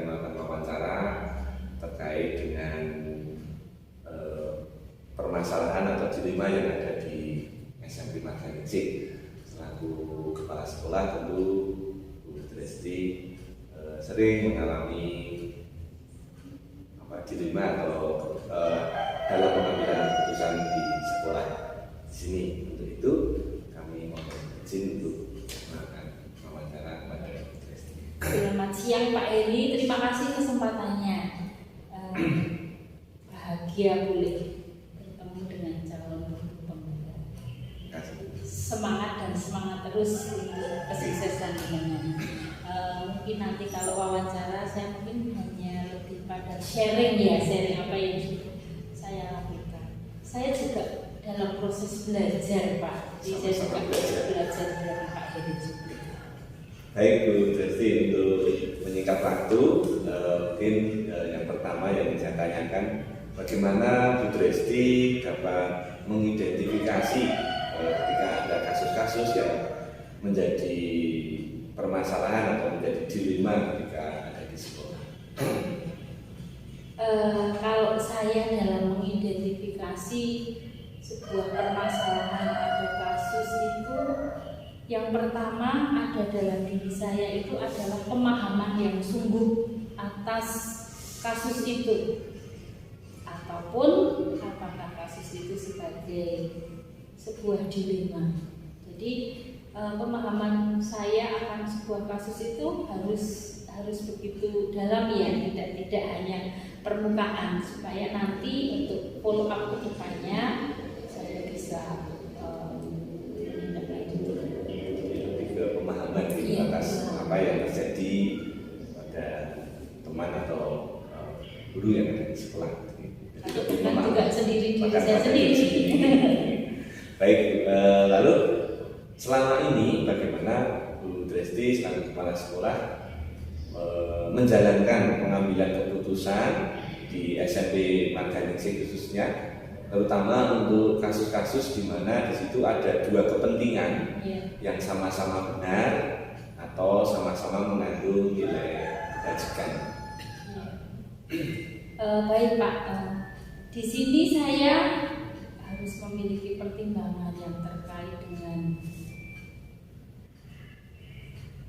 melakukan wawancara terkait dengan permasalahan atau dilema yang ada di SMP Marganingsih. Selaku kepala sekolah tentu Bu Dresti sering mengalami dilema atau dalam pengambilan keputusan di sekolah di sini. Untuk itu kami mohon izin untuk melakukan wawancara kepada Bu Dresti. Selamat siang Pak Heri, terima kasih kesempatannya. Bahagia boleh bertemu dengan calon pemuda. Semangat dan semangat terus untuk kesuksesan dengan. Mungkin nanti kalau wawancara saya mungkin hanya lebih pada sharing apa yang saya lakukan. Saya juga dalam proses belajar Pak, jadi saya juga belajar dari Pak Heri juga. Baik Bu Dresti, untuk menyingkat waktu, mungkin yang pertama yang saya tanyakan, bagaimana Bu Dresti dapat mengidentifikasi ketika ada kasus-kasus yang menjadi permasalahan atau menjadi dilema ketika ada di sekolah? Kalau saya dalam mengidentifikasi sebuah permasalahan atau kasus itu, yang pertama ada dalam diri saya itu adalah pemahaman yang sungguh atas kasus itu, ataupun apakah kasus itu sebagai sebuah dilema. Jadi pemahaman saya akan sebuah kasus itu harus begitu dalam ya, tidak hanya permukaan, supaya nanti untuk follow up ke depannya saya bisa lebih ke pemahaman atas apa yang terjadi pada teman atau guru yang ada di sekolah. Jadi juga sendiri diri saya sendiri. Baik, lalu selama ini bagaimana Bu Dresti selaku kepala sekolah menjalankan pengambilan keputusan di SMP Marganingsih khususnya, terutama untuk kasus-kasus di mana di situ ada dua kepentingan yang sama-sama benar atau sama-sama mengandung nilai kebajikan. Baik Pak, di sini saya harus memiliki pertimbangan yang terkait dengan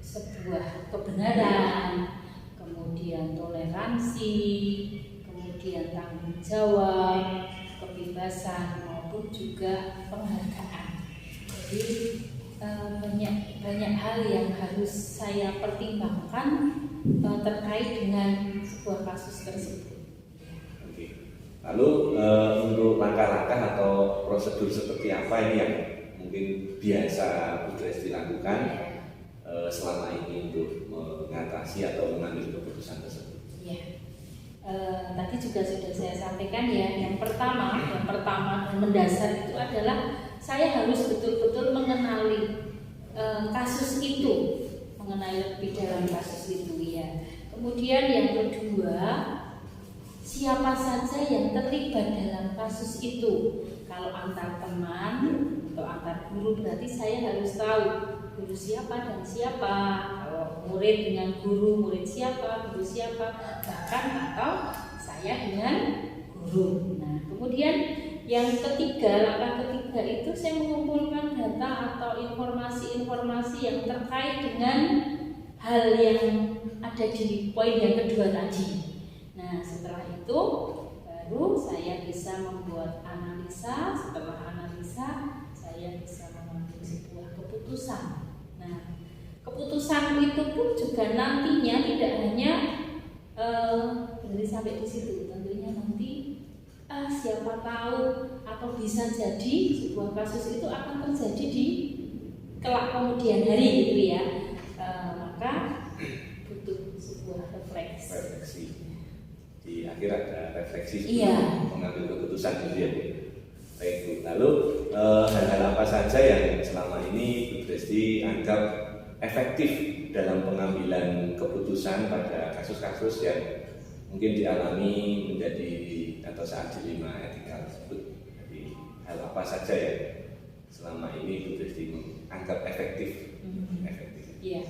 sebuah kebenaran, kemudian toleransi, kemudian tanggung jawab, kebebasan maupun juga penghargaan. Jadi banyak hal yang harus saya pertimbangkan terkait dengan sebuah kasus tersebut. Oke. Lalu untuk langkah-langkah atau prosedur seperti apa ini yang mungkin biasa Bu Dresti lakukan selama ini untuk mengatasi atau mengambil keputusan tersebut? Ya, tadi juga sudah saya sampaikan ya. Yang pertama dan mendasar itu adalah saya harus betul-betul mengenali kasus itu, mengenali lebih dalam kasus itu ya. Kemudian yang kedua, siapa saja yang terlibat dalam kasus itu. Kalau antar teman atau antar guru berarti saya harus tahu guru siapa dan siapa. Kalau murid dengan guru, murid siapa, guru siapa, bahkan atau saya dengan guru. Nah, kemudian yang ketiga, langkah ketiga itu saya mengumpulkan data atau informasi-informasi yang terkait dengan hal yang ada di poin yang kedua tadi. Nah, setelah itu baru saya bisa membuat analisa. Setelah analisa, saya bisa mengambil sebuah keputusan. Nah, keputusan itu pun juga nantinya tidak hanya berarti sampai di situ. Tentunya nanti siapa tahu atau bisa jadi sebuah kasus itu akan terjadi di kelak kemudian hari gitu ya. Maka butuh sebuah refleksi. Di akhir ada refleksi sebelum mengambil keputusan gitu ya. Baik Bu, lalu hal-hal apa saja yang selama ini Bu Dresti anggap efektif dalam pengambilan keputusan pada kasus-kasus yang mungkin dialami menjadi atau saat dilema etika tersebut? Jadi hal apa saja yang selama ini Bu Dresti anggap efektif? Iya,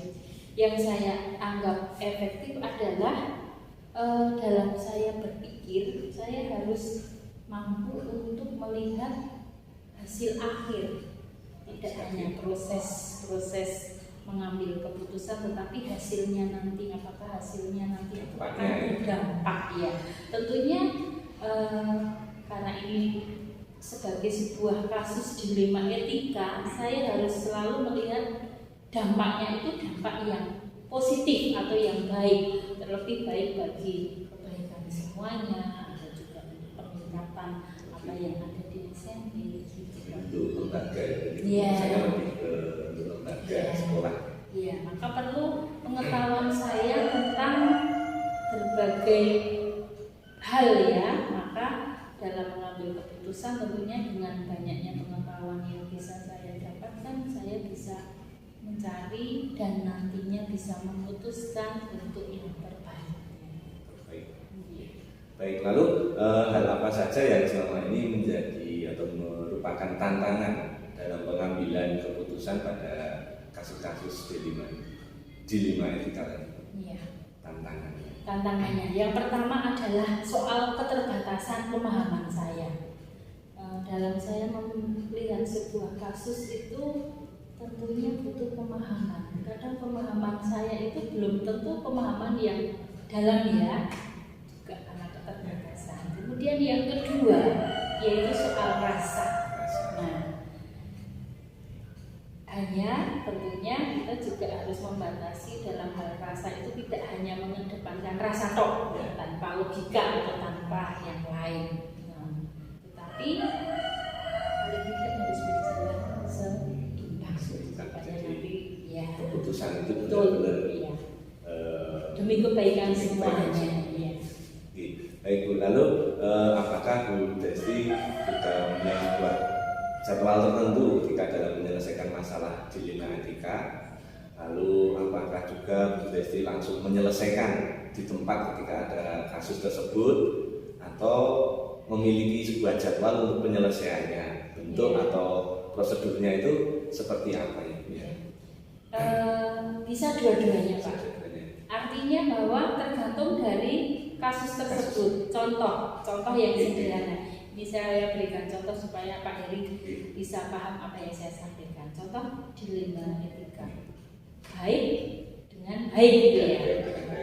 yang saya anggap efektif adalah dalam saya berpikir, saya harus mampu untuk melihat hasil akhir, tidak hanya proses mengambil keputusan, tetapi hasilnya nanti, apakah hasilnya nanti akan berdampak ya. Tentunya karena ini sebagai sebuah kasus dilema etika, saya harus selalu melihat dampaknya itu dampak yang positif atau yang baik, terlebih baik bagi kebaikan semuanya, ada juga peningkatan apa yang ada di SMP gitu. Untuk lembaga, Iya. saya lebih ke lembaga sekolah. Iya, maka perlu pengetahuan saya tentang berbagai hal ya. Maka dalam mengambil keputusan tentunya dengan banyaknya pengetahuan yang bisa saya dapatkan, saya bisa mencari dan nantinya bisa memutuskan untuk yang terbaik. Baik, lalu hal apa saja yang selama ini menjadi atau merupakan tantangan dalam pengambilan keputusan pada kasus-kasus dilema etika ini? Iya. Tantangannya. Yang pertama adalah soal keterbatasan pemahaman saya. Dalam saya melihat sebuah kasus itu tentunya butuh pemahaman. Kadang pemahaman saya itu belum tentu pemahaman yang dalam ya. Keterbatasan. Kemudian yang kedua yaitu soal rasa. Nah, hanya tentunya kita juga harus membatasi dalam hal rasa itu tidak hanya mengedepankan rasa tok ya, tanpa logika atau tanpa yang lain. Nah, tetapi paling tidak harus berjalan seimbang supaya nanti ya keputusan itu betul ya. Demi kebaikan semuanya. Ya. Baik Bu, lalu apakah Bu Desti juga membuat jadwal tertentu ketika dalam menyelesaikan masalah dilema etika? Lalu apakah juga Bu Desti langsung menyelesaikan di tempat ketika ada kasus tersebut, atau memiliki sebuah jadwal untuk penyelesaiannya? Bentuk atau prosedurnya itu seperti apa ya? Bisa dua-duanya Pak. Artinya bahwa tergantung dari kasus tersebut. Contoh yang sederhana. Ini saya berikan contoh supaya Pak Heri bisa paham apa yang saya sampaikan. Contoh dilema etika. Baik dengan baik gitu ya.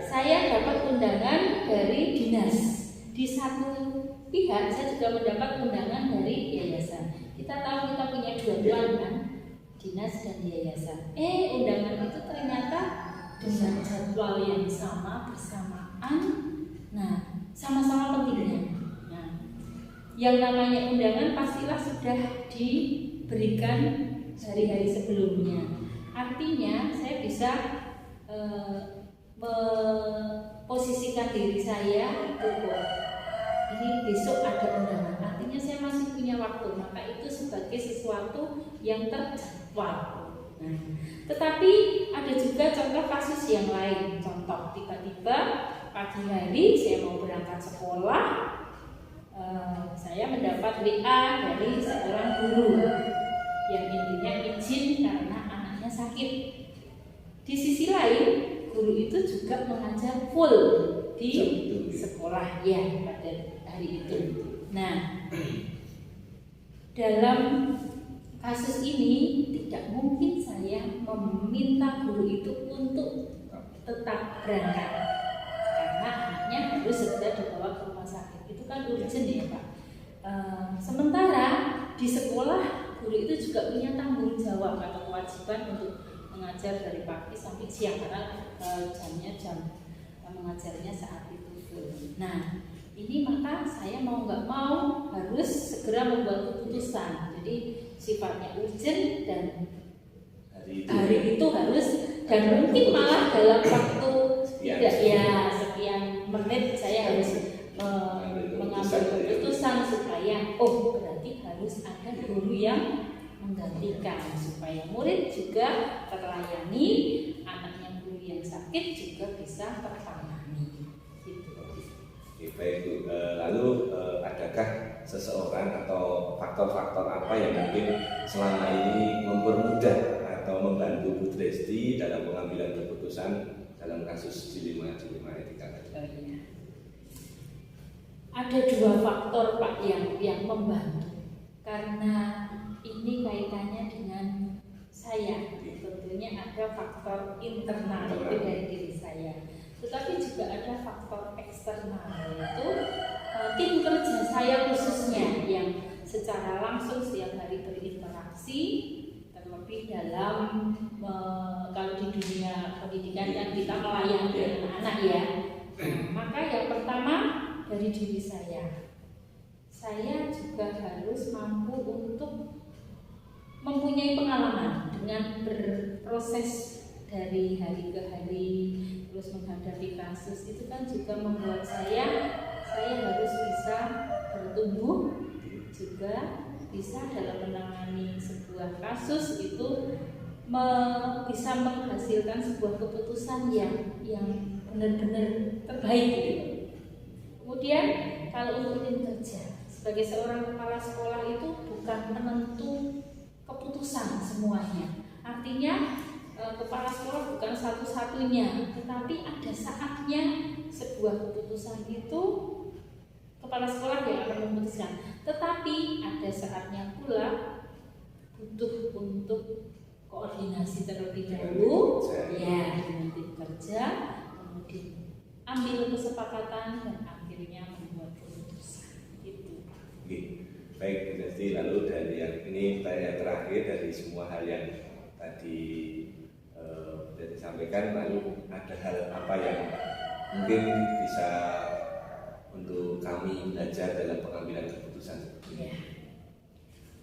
Saya dapat undangan dari dinas. Di satu pihak saya juga mendapat undangan dari yayasan. Kita tahu kita punya dua tuan kan, dinas dan yayasan. Undangan itu ternyata dengan jadwal yang sama bersamaan. Nah, sama-sama pentingnya. Nah, yang namanya undangan pastilah sudah diberikan hari-hari sebelumnya. Artinya saya bisa memposisikan diri saya ini besok ada undangan. Artinya saya masih punya waktu. Maka itu sebagai sesuatu yang terjadwal. Nah, tetapi ada juga contoh kasus yang lain. Contoh tiba-tiba pagi hari saya mau berangkat sekolah, saya mendapat WA dari seorang guru yang intinya izin karena anaknya sakit. Di sisi lain, guru itu juga mengajar full di sekolah ya pada hari itu. Nah, dalam kasus ini tidak mungkin saya meminta guru itu untuk tetap berangkat karena anaknya harus segera dibawa ke rumah sakit. Itu kan urgent ya Pak. Sementara di sekolah guru itu juga punya tanggung jawab atau kewajiban untuk mengajar dari pagi sampai siang karena jam mengajarnya saat itu full. Nah, ini maka saya mau nggak mau harus segera membuat keputusan. Jadi sifatnya urgent dan hari itu harus, dan mungkin malah dalam waktu tidak ya sekian menit saya harus mengambil keputusan supaya berarti harus ada guru yang menggantikan supaya murid juga terlayani, anaknya guru yang sakit juga bisa tertangani. Baik Bu, lalu adakah seseorang atau faktor-faktor apa yang mungkin selama ini mempermudah atau membantu Bu Desti dalam pengambilan keputusan dalam kasus dilema etika? ada dua faktor Pak yang membantu, karena ini kaitannya dengan saya. Tentunya ada faktor internal itu dari diri saya, tetapi juga ada faktor eksternal, yaitu tim kerja saya khususnya yang secara langsung setiap hari berinteraksi, terlebih dalam kalau di dunia pendidikan kan kita melayani anak-anak ya. Maka yang pertama dari diri saya juga harus mampu untuk mempunyai pengalaman dengan berproses dari hari ke hari, terus menghadapi kasus itu kan juga membuat saya harus bisa bertumbuh, juga bisa dalam menangani sebuah kasus itu bisa menghasilkan sebuah keputusan yang benar-benar terbaik gitu. Kemudian kalau untuk tim kerja, sebagai seorang kepala sekolah itu bukan penentu keputusan semuanya. Artinya kepala sekolah bukan satu-satunya, tetapi ada saatnya sebuah keputusan itu kepala sekolah yang akan memutuskan. Tetapi ada saatnya pula butuh untuk koordinasi terlebih dahulu ya dengan tim kerja, kemudian ambil kesepakatan dan akhirnya membuat keputusan itu. Baik, jadi lalu dari yang ini tanya terakhir dari semua hal yang tadi sudah disampaikan, lalu ada hal apa yang mungkin bisa untuk kami belajar dalam pengambilan keputusan? Ya.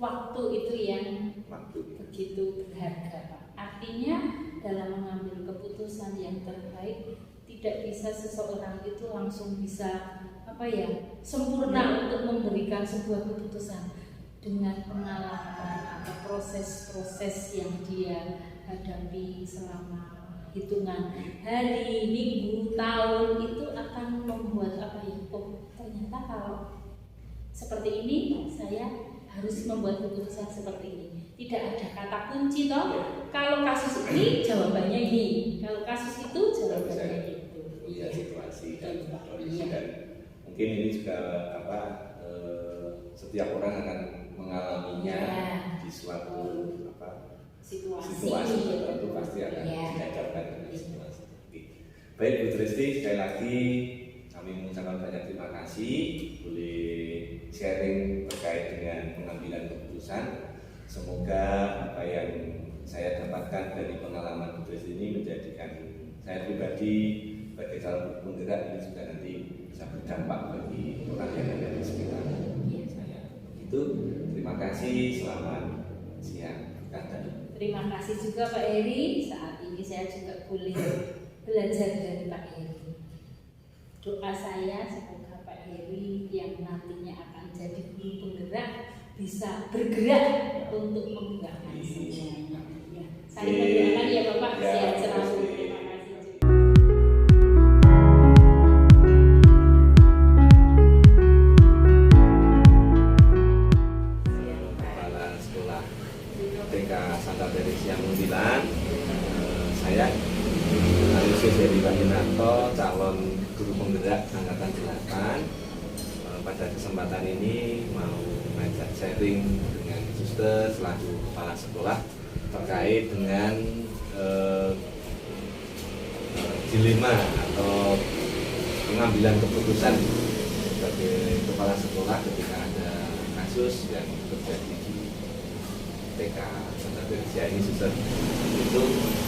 Waktu itu yang begitu berharga, Pak. Artinya dalam mengambil keputusan yang terbaik tidak bisa seseorang itu langsung bisa sempurna untuk memberikan sebuah keputusan dengan pengalaman atau proses-proses yang dia hadapi selama hitungan hari, minggu, tahun itu akan membuat ternyata kalau seperti ini saya harus membuat keputusan seperti ini. Tidak ada kata kunci toh. Kalau kasus ini jawabannya ini, kalau kasus itu jawabannya itu. Iya, situasi dan kondisi dan mungkin ini juga setiap orang akan mengalaminya di suatu situasi tertentu pasti akan dihadapkan dengan situasi. Baik Bu Tristi, sekali lagi kami mengucapkan banyak terima kasih boleh sharing terkait dengan pengambilan keputusan. Semoga apa yang saya dapatkan dari pengalaman Bu Tristi ini menjadikan saya pribadi sebagai calon penggerak ini juga nanti bisa berdampak bagi orang yang ada di sekitar saya. Itu terima kasih, selamat siang. Terima kasih juga Pak Heri. Saat ini saya juga boleh belajar dari Pak Heri. Doa saya semoga Pak Heri yang nantinya akan jadi guru penggerak bisa bergerak untuk menggerakkan semuanya. Ya, saya berdoakan ya Bapak sehat selalu. Saya Alius Heri Wahyunarto, calon guru penggerak angkatan 8. Pada kesempatan ini mau mengajak sharing dengan suster selaku kepala sekolah terkait dengan dilema atau pengambilan keputusan sebagai kepala sekolah ketika ada kasus yang terjadi di TK Santa Teresia ini. Suster itu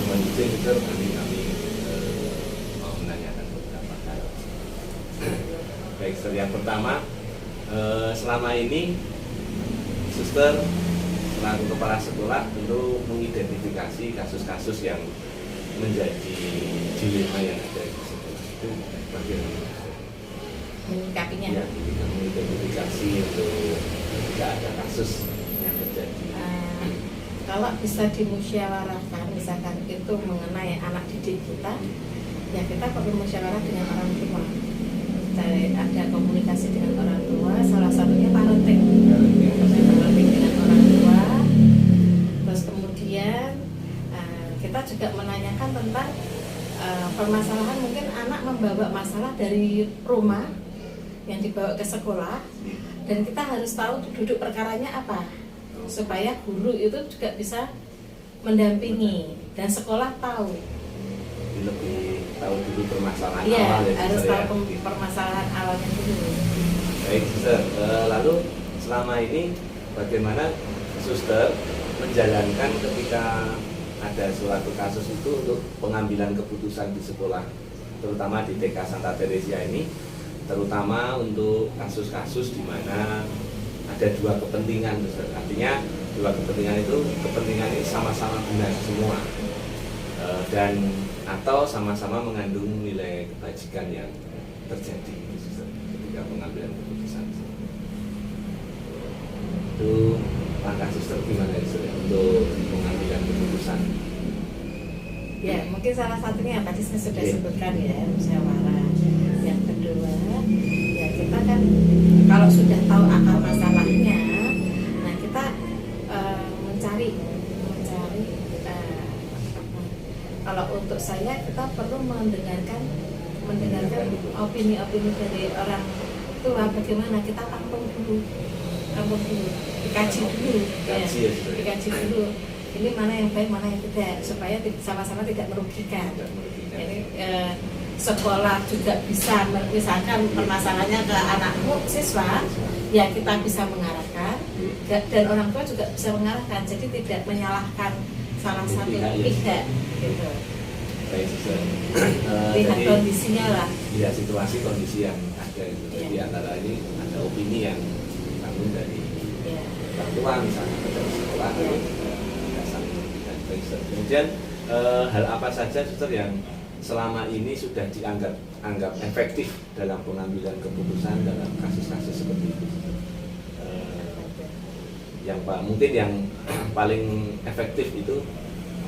menuju suster kami mau menanyakan beberapa hal. Baik, yang pertama, selama ini suster selaku kepala sekolah tentu mengidentifikasi kasus-kasus yang menjadi dilema yang ada di sekolah. Itu bagaimana menyikapinya? Ya, mengidentifikasi untuk jika ada kasus yang terjadi. Kalau bisa dimusyawarahkan, misalkan itu mengenai anak didik kita, ya kita perlu musyawarah dengan orang tua. Ada komunikasi dengan orang tua, salah satunya parenting dengan orang tua. Terus kemudian kita juga menanyakan tentang permasalahan, mungkin anak membawa masalah dari rumah yang dibawa ke sekolah, dan kita harus tahu duduk perkaranya apa, supaya guru itu juga bisa mendampingi dan sekolah tahu. Lebih tahu dulu permasalahan Iya, awal ya, harus Suster, tahu ya. permasalahan awalnya dulu. Baik, Suster. Lalu selama ini bagaimana Suster menjalankan ketika ada suatu kasus itu untuk pengambilan keputusan di sekolah, terutama di TK Santa Teresia ini, terutama untuk kasus-kasus di mana ada dua kepentingan, Suster. Artinya dua kepentingan itu, kepentingan ini sama-sama benar semua, dan atau sama-sama mengandung nilai kebajikan yang terjadi, Suster, ketika pengambilan keputusan. Itu langkah Suster gimana, Suster, untuk pengambilan keputusan? Ya, mungkin salah satunya yang tadi saya sudah Iya. sebutkan ya, musyawarah. Yang kedua, ya kita kan kalau sudah tahu akar masalahnya, nah kita mencari kalau untuk saya kita perlu mendengarkan opini-opini dari orang tua, bagaimana kita tampung dulu, dikaji dulu, Dikaji ya, Suster. dikaji dulu. Ini mana yang baik, mana yang tidak, supaya sama-sama tidak merugikan. Tidak merugikan. Jadi sekolah juga bisa, misalkan permasalahannya ke anakmu siswa, ya kita bisa mengarahkan, dan orang tua juga bisa mengarahkan. Jadi tidak menyalahkan salah satu pihak, gitu. Baik, Suster. Lihat Jadi kondisinya lah. ya situasi kondisi yang ada itu. Iya. Jadi antara ini ada opini yang tanggung dari Ya. orang tua misalnya dari sekolah, Iya. dasar dan baik, Suster. Kemudian hal apa saja, Suster, yang selama ini sudah dianggap efektif dalam pengambilan keputusan dalam kasus-kasus seperti itu? Yang mungkin yang paling efektif itu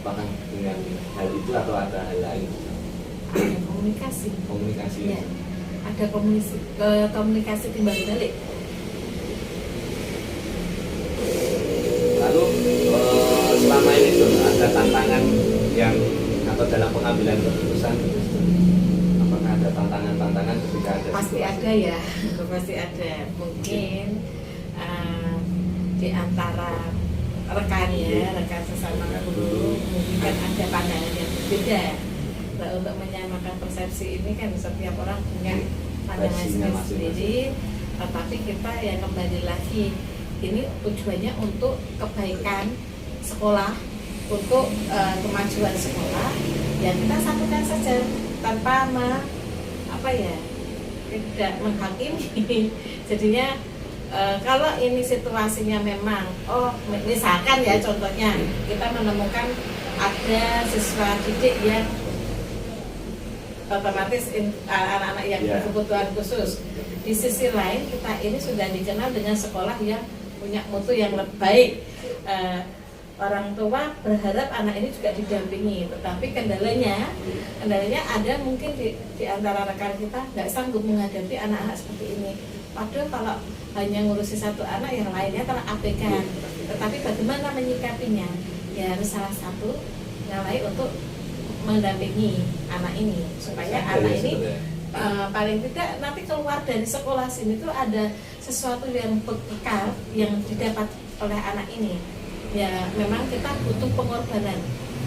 apakah dengan hal itu atau ada hal lain? Ada komunikasi. Komunikasi. Ya. Ada komunikasi timbal balik. Lalu selama ini tuh ada tantangan yang atau dalam pengambilan keputusan, apakah ada tantangan ketika ada Pasti situasi? ada ya, pasti ada. Mungkin di antara rekan sesama guru mungkin kan ada pandangan yang berbeda. Nah, untuk menyamakan persepsi ini kan setiap orang punya pandangan Versinya sendiri, tetapi kita ya kembali lagi, ini tujuannya untuk kebaikan sekolah, untuk kemajuan sekolah, ya kita satukan saja tanpa tidak menghakimi. Jadinya kalau ini situasinya memang, misalkan ya contohnya kita menemukan ada siswa didik yang otomatis anak-anak yang Yeah. berkebutuhan khusus. Di sisi lain kita ini sudah dikenal dengan sekolah yang punya mutu yang lebih baik. Orang tua berharap anak ini juga didampingi, tetapi kendalanya ada mungkin di antara rekan kita nggak sanggup menghadapi anak-anak seperti ini. Padahal kalau hanya ngurusi satu anak, yang lainnya terabaikan. Tetapi bagaimana menyikapinya? Ya harus salah satu nyalai untuk mendampingi anak ini, supaya anak ini paling tidak nanti keluar dari sekolah sini tuh ada sesuatu yang bekal yang didapat oleh anak ini. Ya memang kita butuh pengorbanan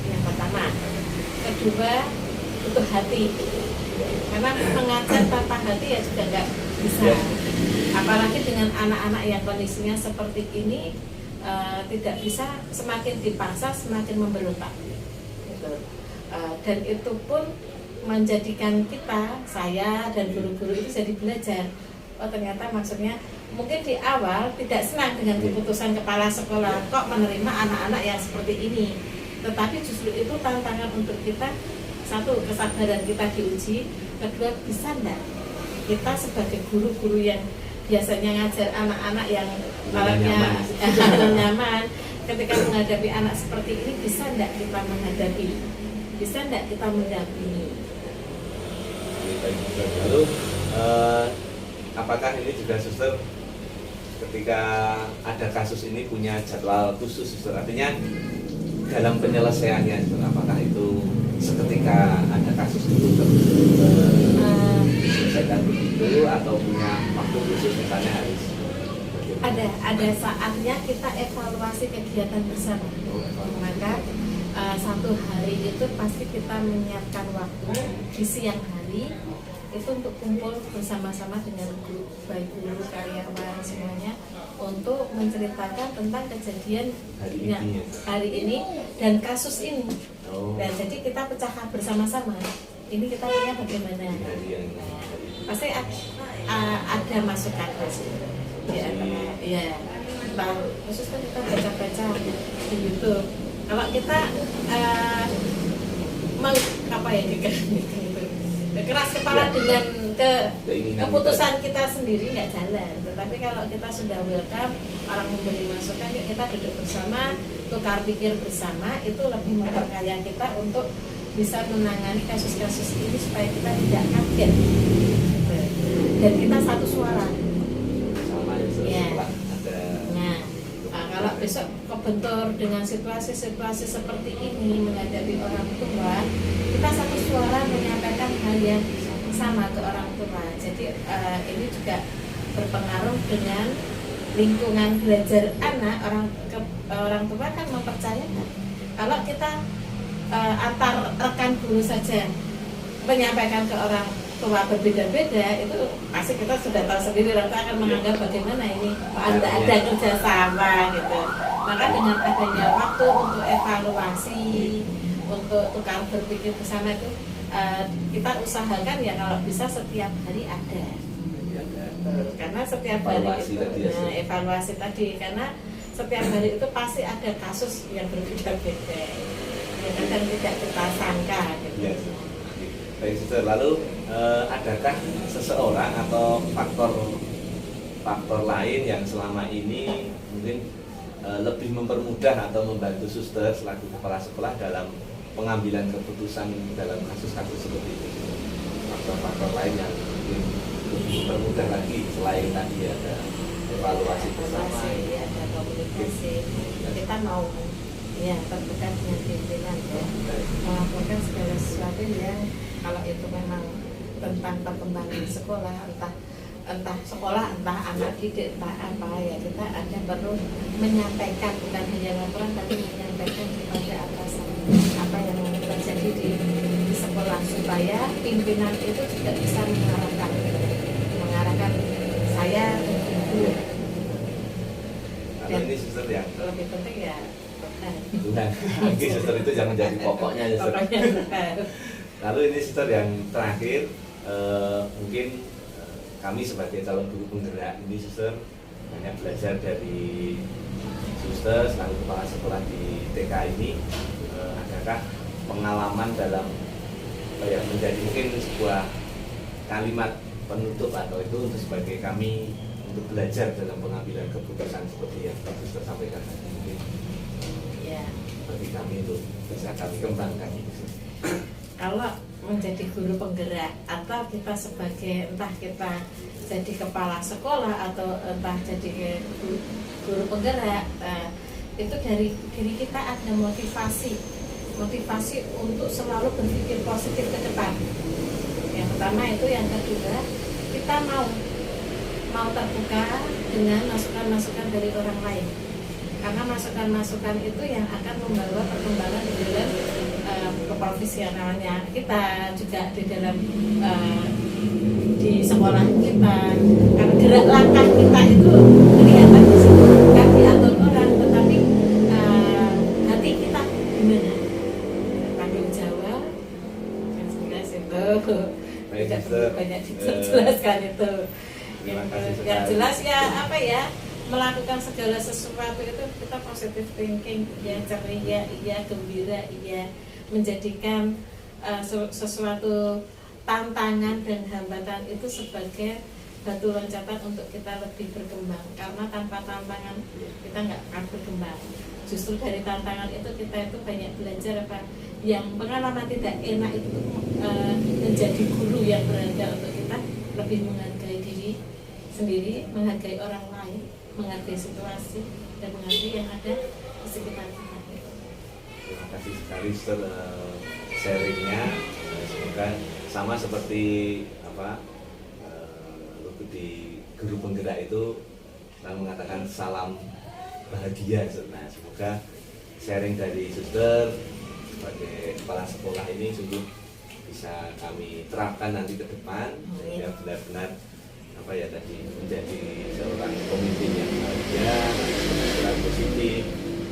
yang pertama. Kedua, butuh hati, karena mengajar tanpa hati ya juga nggak bisa. Apalagi dengan anak-anak yang kondisinya seperti ini, tidak bisa, semakin dipaksa semakin memberontak gitu. Dan itu pun menjadikan saya dan guru-guru itu jadi belajar. Oh ternyata maksudnya mungkin di awal tidak senang dengan keputusan kepala sekolah, kok menerima anak-anak yang seperti ini. Tetapi justru itu tantangan untuk kita. Satu, kesabaran kita diuji. Kedua, bisa enggak kita sebagai guru-guru yang biasanya ngajar anak-anak yang alatnya nyaman, ketika menghadapi anak seperti ini, bisa enggak kita menghadapi, bisa enggak kita mendampingi. Lalu apakah ini juga suster ketika ada kasus ini punya jadwal khusus, suster? Artinya dalam penyelesaiannya, suster, apakah itu seketika ada kasus itu selesai mengerjakan begitu atau punya waktu khusus misalnya harus Ada saatnya kita evaluasi kegiatan bersama. Maka satu hari itu pasti kita menyiapkan waktu di siang hari itu untuk kumpul bersama-sama dengan guru, baik guru, karyawan semuanya untuk menceritakan tentang kejadian hari ini dan kasus ini. Dan jadi kita pecahkan bersama-sama. Ini kita punya bagaimana? Pasti ada masukan ya. Khusus kan kita baca-baca di YouTube. Kalau kita keras kepala dengan keputusan kita sendiri nggak jalan. Tetapi kalau kita sudah welcome, orang memberi masukan, kita duduk bersama, tukar pikir bersama, itu lebih memperkaya kita untuk bisa menangani kasus-kasus ini supaya kita tidak kaget dan kita satu suara. Kalau besok kebentur dengan situasi-situasi seperti ini menghadapi orang tua, kita satu suara menyampaikan hal yang sama ke orang tua. Jadi ini juga berpengaruh dengan lingkungan belajar anak. Orang tua kan mempercayakan. Kalau kita antar rekan guru saja menyampaikan ke orang tua berbeda-beda, itu pasti kita sudah tahu sendiri, orang tua akan menganggap bagaimana ini ada kerjasama gitu. Maka dengan adanya waktu untuk evaluasi, untuk tukar berpikir bersama itu kita usahakan ya kalau bisa setiap hari ada. Karena setiap hari itu evaluasi tadi, karena setiap hari itu pasti ada kasus yang berbeda-beda. Kadang tidak kita sangka gitu. Baik, Suster. Lalu adakah seseorang atau faktor lain yang selama ini mungkin lebih mempermudah atau membantu Suster selaku kepala sekolah dalam pengambilan keputusan dalam kasus-kasus seperti itu? Faktor-faktor lain yang mungkin lebih mempermudah lagi selain tadi ada evaluasi bersama, ada komunikasi. Kita mau terbuka dengan pimpinan melaporkan segala sesuatu yang kalau itu memang tentang perkembangan sekolah, entah sekolah, entah anak didik, entah apa, ya kita ada perlu menyampaikan, bukan hanya laporan tapi menyampaikan kepada atasan apa yang terjadi di sekolah supaya pimpinan itu juga bisa mengarahkan saya dan ini Suster yang lebih penting ya Tuhan. Oke, Suster, itu jangan jadi pokoknya, Suster. Lalu ini Suster yang terakhir, mungkin kami sebagai calon guru penggerak ini Suster banyak belajar dari Suster selaku kepala sekolah di TK ini. Adakah pengalaman dalam menjadi mungkin sebuah kalimat penutup atau itu untuk sebagai kami untuk belajar dalam pengambilan keputusan seperti yang Suster sampaikan tadi, mungkin bagi kami itu bisa kami kembangkan itu. Kalau menjadi guru penggerak atau kita sebagai entah kita jadi kepala sekolah atau entah jadi guru penggerak, itu dari diri kita ada motivasi untuk selalu berpikir positif ke depan. Yang pertama itu, yang kedua kita mau terbuka dengan masukan-masukan dari orang lain, karena masukan-masukan itu yang akan membawa perkembangan di dalam keprofesionalnya kita juga di dalam di sekolah kita. Karena gerak langkah kita itu kelihatan di situ, bukan diatur orang, tetapi hati kita gimana, tanggung jawab dan sejelas itu tidak perlu banyak dijelaskan itu. Yang jelas ya apa ya, melakukan segala sesuatu itu kita positive thinking, ya ceria, iya gembira, iya menjadikan sesuatu tantangan dan hambatan itu sebagai batu loncatan untuk kita lebih berkembang. Karena tanpa tantangan kita nggak akan berkembang. Justru dari tantangan itu kita itu banyak belajar apa yang pengalaman tidak enak itu menjadi guru yang berharga untuk kita lebih menghargai diri sendiri, menghargai orang lain, menghargai situasi dan menghargai yang ada di sekitar kita. Terima kasih sekali sharingnya. Semoga sama seperti di guru penggerak itu selalu mengatakan salam bahagia. Nah, semoga sharing dari suster sebagai kepala sekolah ini sungguh bisa kami terapkan nanti ke depan, sehingga benar-benar apa ya tadi menjadi seorang pemimpin yang bahagia, berpikiran positif,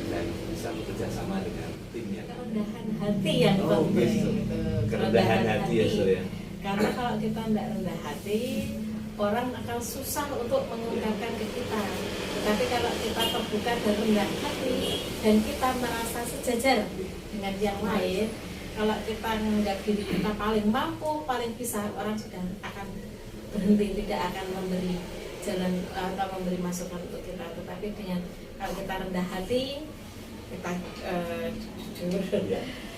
dan bisa bekerja sama dengan timnya. Kerendahan hati yang Oh, penting gitu. gitu. Kerendahan hati ya, Sur, ya. Karena kalau kita tidak rendah hati, orang akan susah untuk mengungkapkan ke kita. Tetapi kalau kita terbuka dan rendah hati dan kita merasa sejajar dengan yang lain, kalau kita menganggap diri kita paling mampu, paling bisa, orang sudah akan berhenti, tidak akan memberi jalan atau memberi masukan untuk kita. Tetapi dengan kalau kita rendah hati, kita jujur,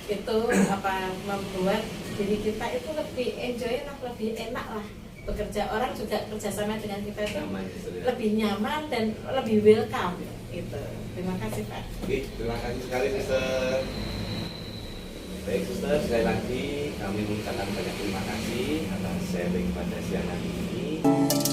itu apa membuat diri kita itu lebih enjoy lah, lebih enak lah bekerja. Orang juga kerjasama dengan kita itu Nyaman, Sur, ya. lebih nyaman dan lebih welcome gitu. Terima kasih Pak. Oke, terima kasih sekali suster. Baik suster, sekali lagi kami mengucapkan banyak terima kasih atas sharing pada siang hari ini.